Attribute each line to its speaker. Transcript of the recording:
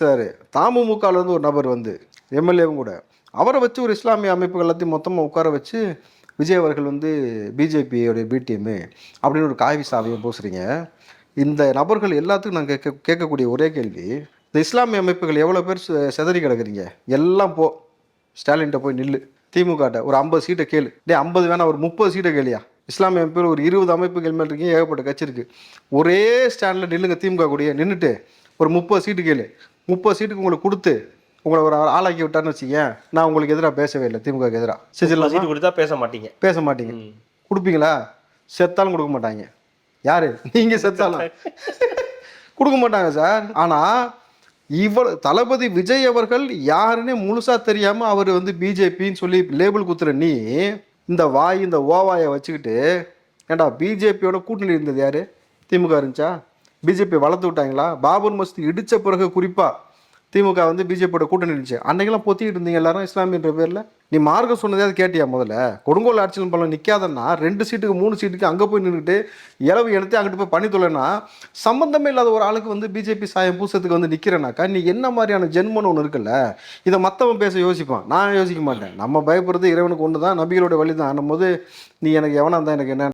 Speaker 1: Sir தமுமுகலேருந்து ஒரு நபர் வந்து எம்எல்ஏவும் கூட அவரை வச்சு ஒரு இஸ்லாமிய அமைப்புகள் எல்லாத்தையும் மொத்தமாக உட்கார வச்சு விஜய் அவர்கள் வந்து பிஜேபியோடைய பிடிஎம்மு அப்படின்னு ஒரு காவி சாவியை பூசுறீங்க. இந்த நபர்கள் எல்லாத்துக்கும் நான் கேட்கக்கூடிய ஒரே கேள்வி, இந்த இஸ்லாமிய அமைப்புகள் எவ்வளோ பேர் செதறி கிடக்குறீங்க? எல்லாம் போ ஸ்டாலின்கிட்ட போய் நில்லு, திமுகட்ட ஒரு 50 சீட்டை கேளு, டே 50 வேணா ஒரு 30 சீட்டை கேளியா. இஸ்லாமிய அமைப்புகள் ஒரு 20 அமைப்புகள் மேல் இருக்கீங்க, ஏகப்பட்ட கட்சி இருக்குது. ஒரே ஸ்டாண்டில் நில்லுங்க, திமுக கூடிய நின்றுட்டு ஒரு 30 சீட்டு கேளு. 30 சீட்டுக்கு உங்களுக்கு கொடுத்து உங்களை ஒரு ஆளாக்கி விட்டான்னு வச்சுக்கேன், நான் உங்களுக்கு எதிராக பேசவே இல்லை, திமுக எதிராக.
Speaker 2: செஞ்சிடலாம். சீட்டு கொடுத்தா பேச மாட்டீங்க.
Speaker 1: கொடுப்பீங்களா? செத்தாலும் கொடுக்க மாட்டாங்க. யாரு? நீங்கள் செத்தாலும் கொடுக்க மாட்டாங்க சார். ஆனால் இவ்வளோ தளபதி விஜய் அவர்கள் யாருன்னே முழுசாக தெரியாமல் அவர் வந்து பிஜேபின்னு சொல்லி லேபிள் குத்துற நீ இந்த வாய் இந்த ஓவாயை வச்சுக்கிட்டு, ஏண்டா பிஜேபியோட கூட்டணி இருந்தது யார்? திமுக இருந்துச்சா? பிஜேபி வளர்த்து விட்டாங்களா? பாபர் மஸ்தி இடித்த பிறகு குறிப்பாக திமுக வந்து பிஜேபியோட கூட்டணி இருந்துச்சு. அன்னைக்கெல்லாம் பொத்திக்கிட்டு இருந்தீங்க எல்லாரும் இஸ்லாமியன்ற பேரில். நீ மார்க்கம் சொன்னதே கேட்டியா? முதல்ல கொடுங்கோல் ஆட்சியில் பலம் நிற்காதன்னா 2 சீட்டுக்கு 3 சீட்டுக்கு அங்கே போய் நின்றுட்டு இளவு எடுத்து அங்கிட்டு போய் பண்ணி தொலைனா சம்மந்தமே இல்லாத ஒரு ஆளுக்கு வந்து பிஜேபி சாயம் பூசத்துக்கு வந்து நிற்கிறேனாக்கா நீ என்ன மாதிரியான ஜென்மன்னு ஒன்று இருக்குல்ல? இதை மற்றவன் பேச யோசிப்பான், நான் யோசிக்க மாட்டேன். நம்ம பயப்படுறது இறைவனுக்கு ஒன்று தான், நபிகளோட வழி தான். ஆனும் போது நீ எனக்கு எவனா இருந்தால் எனக்கு என்ன